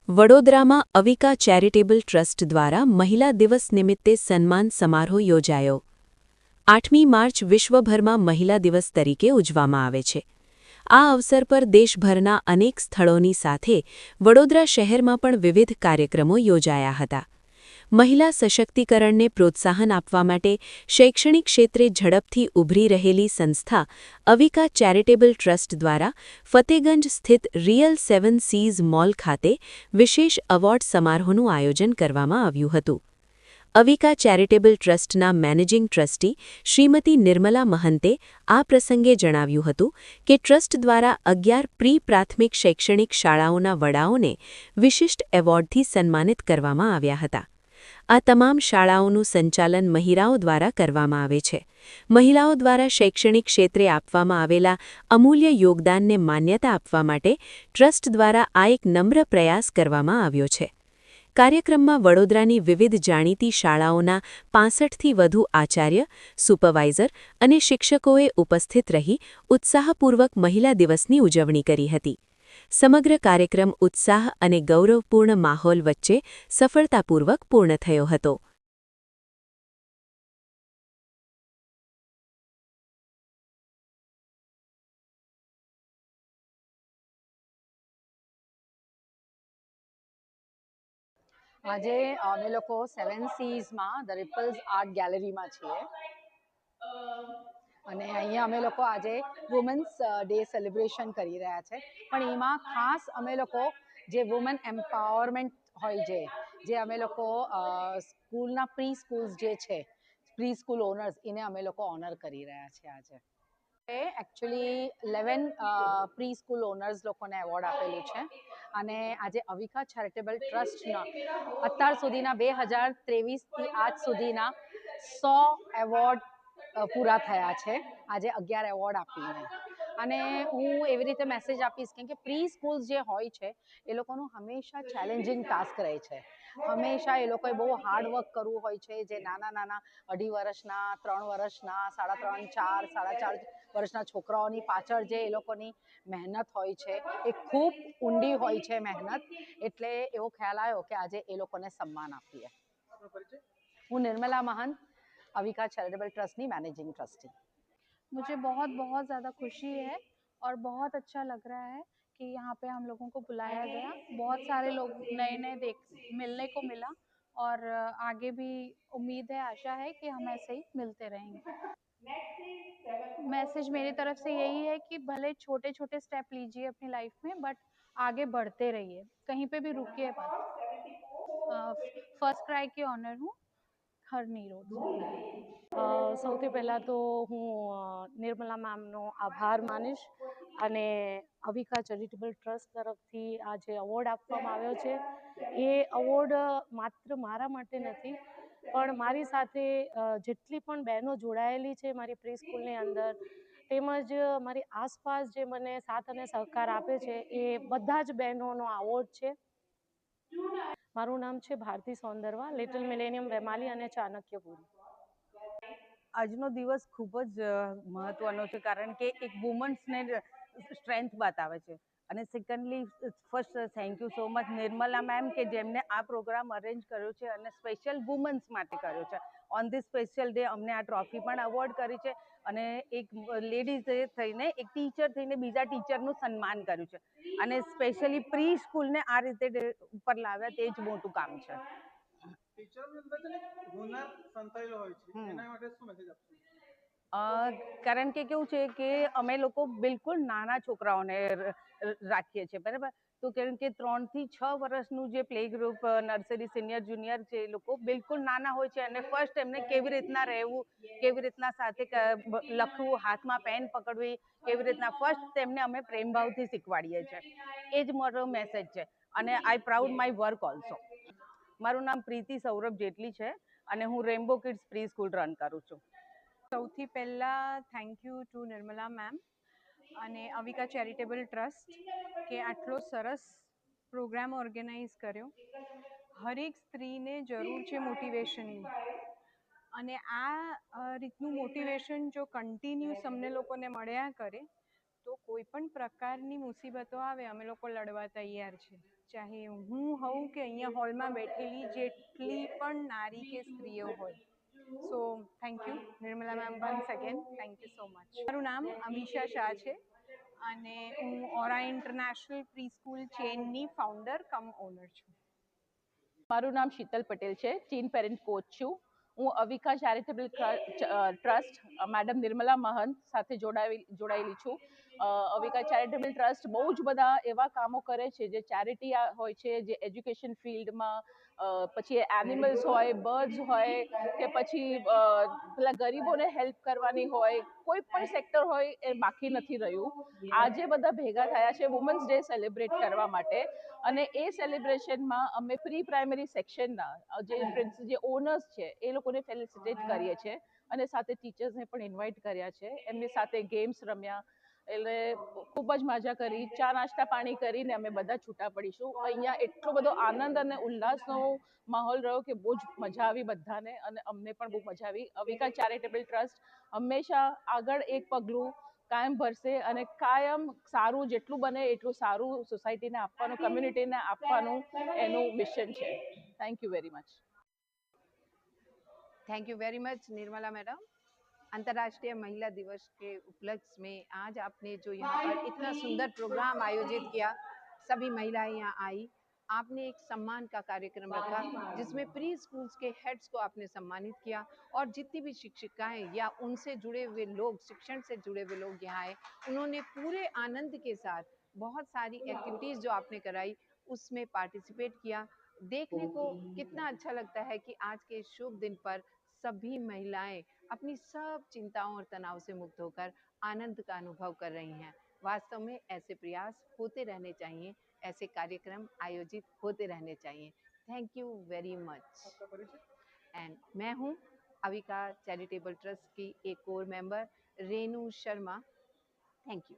વડોદરામાં Avika charitable trust દ્વારા મહિલા દિવસ નિમિત્તે સન્માન સમારોહ યોજાયો. 8મી માર્ચ વિશ્વભરમાં મહિલા દિવસ તરીકે ઉજવવામાં આવે છે. આ અવસર પર દેશભરના અનેક સ્થળોની સાથે વડોદરા શહેરમાં પણ વિવિધ કાર્યક્રમો યોજાયા હતા. મહિલા સશક્તિકરણને પ્રોત્સાહન આપવા માટે શૈક્ષણિક ક્ષેત્રે ઝડપથી ઉભરી રહેલી સંસ્થા અવિકા ચેરિટેબલ ટ્રસ્ટ દ્વારા ફતેગંજ સ્થિત રિયલ 7 સીઝ મોલ ખાતે વિશેષ એવોર્ડ સમારોહનું આયોજન કરવામાં આવ્યું હતું. અવિકા ચેરિટેબલ ટ્રસ્ટના મેનેજિંગ ટ્રસ્ટી શ્રીમતી નિર્મલા મહંતે આ પ્રસંગે જણાવ્યું હતું કે ટ્રસ્ટ દ્વારા 11 પ્રી-પ્રાથમિક શૈક્ષણિક શાળાઓના વડાઓને વિશિષ્ટ એવોર્ડથી સન્માનિત કરવામાં આવ્યા હતા. આ તમામ શાળાઓનું સંચાલન મહિલાઓ દ્વારા કરવામાં આવે છે. મહિલાઓ દ્વારા શૈક્ષણિક ક્ષેત્રે આપવામાં આવેલા અમૂલ્ય યોગદાનને માન્યતા આપવા માટે ટ્રસ્ટ દ્વારા આ એક નમ્ર પ્રયાસ કરવામાં આવ્યો છે. કાર્યક્રમમાં વડોદરાની વિવિધ જાણીતી શાળાઓના 65થી વધુ આચાર્ય, સુપરવાઇઝર અને શિક્ષકોએ ઉપસ્થિત રહી ઉત્સાહપૂર્વક મહિલા દિવસની ઉજવણી કરી હતી. સમગ્ર કાર્યક્રમ ઉત્સાહ અને ગૌરવપૂર્ણ માહોલ વચ્ચે સફળતાપૂર્વક પૂર્ણ થયો હતો. આજે અમે લોકો 7 સીઝમાં ધ રિપલ્સ આર્ટ ગેલેરીમાં છીએ અને અહીંયા અમે લોકો આજે વુમન્સ ડે સેલિબ્રેશન કરી રહ્યા છે. પણ એમાં ખાસ અમે લોકો જે વુમન એમ્પાવરમેન્ટ હોય જે અમે લોકો સ્કૂલના પ્રી સ્કૂલ્સ જે છે, પ્રી સ્કૂલ ઓનર્સ, એને અમે લોકો ઓનર કરી રહ્યા છીએ આજે. એકચ્યુઅલી 11 પ્રી સ્કૂલ ઓનર્સ લોકોને એવોર્ડ આપેલું છે અને આજે અવિકા ચેરિટેબલ ટ્રસ્ટના અત્યાર સુધીના 2023થી આજ સુધીના 100 એવોર્ડ પૂરા થયા છે. આજે 11 એવોર્ડ આપીને અને હું એવી રીતે મેસેજ આપીશ કેમ કે પ્રી સ્કૂલ્સ જે હોય છે એ લોકોનું હંમેશા ચેલેન્જિંગ ટાસ્ક રહે છે. હંમેશા એ લોકોએ બહુ હાર્ડવર્ક કરવું હોય છે. જે નાના 2.5 વર્ષના, 3 વર્ષના, 3.5, 4, 4.5 વર્ષના છોકરાઓની પાછળ જે એ લોકોની મહેનત હોય છે એ ખૂબ ઊંડી હોય છે મહેનત. એટલે એવો ખ્યાલ આવ્યો કે આજે એ લોકોને સન્માન આપીએ. હું નિર્મલા મહંત, अविका चैरिटेबल ट्रस्ट की मैनेजिंग ट्रस्टी। मुझे बहुत बहुत ज़्यादा खुशी है और बहुत अच्छा लग रहा है कि यहाँ पे हम लोगों को बुलाया गया. बहुत सारे लोग नए नए मिलने को मिला और आगे भी उम्मीद है, आशा है कि हम ऐसे ही मिलते रहेंगे. मैसेज मेरी तरफ से यही है कि भले छोटे छोटे स्टेप लीजिए अपनी लाइफ में, बट आगे बढ़ते रहिए, कहीं पे भी रुकिए मत. फर्स्ट क्राई की ऑनर हूँ, હરની રોડ. સૌથી પહેલાં તો હું નિર્મલા મેમનો આભાર માનીશ અને અવિકા ચેરિટેબલ ટ્રસ્ટ તરફથી આ જે એવોર્ડ આપવામાં આવ્યો છે એ એવોર્ડ માત્ર મારા માટે નથી, પણ મારી સાથે જેટલી પણ બહેનો જોડાયેલી છે મારી પ્રી સ્કૂલની અંદર, તેમજ મારી આસપાસ જે મને સાથ અને સહકાર આપે છે એ બધા જ બહેનોનો એવોર્ડ છે. મારું નામ છે ભારતી સૌંદરવા, લિટલ મિલેનિયમ વેમાલી અને ચાણક્યપુરી. આજનો દિવસ ખૂબ જ મહત્વનો છે કારણ કે એક વુમન્સને સ્ટ્રેન્થ બતાવે છે. અને secondly first thank you so much Nirmala ma'am કે જેમને આ પ્રોગ્રામ અરેન્જ કર્યો છે અને સ્પેશિયલ વુમન્સ માટે કર્યો છે. ઓન ધીસ સ્પેશિયલ ડે અમને આ ટ્રોફી પણ અવોર્ડ કરી છે અને એક લેડીઝે થઈને, એક ટીચર થઈને બીજા ટીચરનું સન્માન કર્યું છે અને સ્પેશિયલી પ્રી સ્કૂલને આ રીતે ઉપર લાવ્યા તે જ મોટું કામ છે. કારણ કે કેવું છે કે અમે લોકો બિલકુલ નાના છોકરાઓને રાખીએ છીએ, બરાબર? તો કારણ કે 3 થી 6 વર્ષનું જે play group, nursery, senior, junior છે, એ લોકો બિલકુલ નાના હોય છે અને ફર્સ્ટ એમને કેવી રીતના રહેવું, કેવી રીતના સાથે લખવું, હાથમાં પેન પકડવી, કેવી રીતના ફર્સ્ટ તેમને અમે પ્રેમભાવથી શીખવાડીએ છીએ. એ જ મારો મેસેજ છે અને I proud my work also. મારું નામ પ્રીતિ સૌરભ જેટલી છે અને હું Rambo Kids pre school run કરું છું. સૌથી પહેલાં thank you to Nirmala ma'am અને અવિકા ચેરિટેબલ ટ્રસ્ટ કે આટલો સરસ પ્રોગ્રામ ઓર્ગેનાઇઝ કર્યો. હરેક સ્ત્રીને જરૂર છે મોટિવેશનની અને આ રીતનું મોટિવેશન જો કન્ટિન્યુઅસ અમને લોકોને મળ્યા કરે તો કોઈ પણ પ્રકારની મુસીબતો આવે અમે લોકો લડવા તૈયાર છે. ચાહે હું હોઉં કે અહીંયા હોલમાં બેઠેલી જેટલી પણ નારી કે સ્ત્રીઓ હોય so thank you Nirmala ma'am once again thank you so much મારું નામ અમીશા શાહ છે અને હું ઓરા ઇન્ટરનેશનલ પ્રી સ્કૂલ ચેનની ફાઉન્ડર કમ ઓનર છું. મારું નામ શીતલ પટેલ છે, ટીન પેરેન્ટ કોચ છું. હું Avika charitable trust madam Nirmala મહંત સાથે જોડાયેલી છું. અવિકા ચેરિટેબલ ટ્રસ્ટ બહુ જ બધા એવા કામો કરે છે જે ચેરિટી હોય છે, જે એજ્યુકેશન ફિલ્ડમાં, પછી એનિમલ્સ હોય, બર્ડ્સ હોય કે પછી પેલા ગરીબોને હેલ્પ કરવાની હોય, કોઈ પણ સેક્ટર હોય એ બાકી નથી રહ્યું. આજે બધા ભેગા થયા છે વુમન્સ ડે સેલિબ્રેટ કરવા માટે અને એ સેલિબ્રેશનમાં અમે પ્રી પ્રાઇમરી સેક્શનના જે ઓનર્સ છે એ લોકોને ફેલિસિટેટ કરીએ છીએ અને સાથે ટીચર્સને પણ ઇન્વાઇટ કર્યા છે. એમની સાથે ગેમ્સ રમ્યા, એટલે ખૂબ જ મજા કરી. ચા નાસ્તા પાણી કરીને અમે બધા છૂટા પડીશું. અહીંયા એટલો બધો આનંદ અને ઉલ્લાસનો માહોલ રહ્યો કે બહુ જ મજા આવી બધાને અને અમને પણ બહુ મજા આવી. અવિકા ચેરિટેબલ ટ્રસ્ટ હંમેશા આગળ એક પગલું કાયમ ભરશે અને કાયમ સારું જેટલું બને એટલું સારું સોસાયટીને આપવાનું, કમ્યુનિટીને આપવાનું એનું મિશન છે. Thank you very much. Thank you very much Nirmala madam. अंतर्राष्ट्रीय महिला दिवस के उपलक्ष्य में आज आपने जो यहाँ पर इतना सुंदर प्रोग्राम आयोजित किया, सभी महिलाएं यहाँ आई, आपने एक सम्मान का कार्यक्रम रखा जिसमें प्री स्कूल्स के हेड्स को आपने सम्मानित किया और जितनी भी शिक्षिकाएं या उनसे जुड़े हुए लोग, शिक्षण से जुड़े हुए लोग यहाँ आए, उन्होंने पूरे आनंद के साथ बहुत सारी एक्टिविटीज़ जो आपने कराई उसमें पार्टिसिपेट किया. देखने को कितना अच्छा लगता है कि आज के शुभ दिन पर सभी महिलाएं अपनी सब चिंताओं और तनाव से मुक्त होकर आनंद का अनुभव कर रही हैं. वास्तव में ऐसे प्रयास होते रहने चाहिए, ऐसे कार्यक्रम आयोजित होते रहने चाहिए. Thank you very much. And मैं हूँ अविका चैरिटेबल ट्रस्ट की एक core member Renu Sharma. Thank you.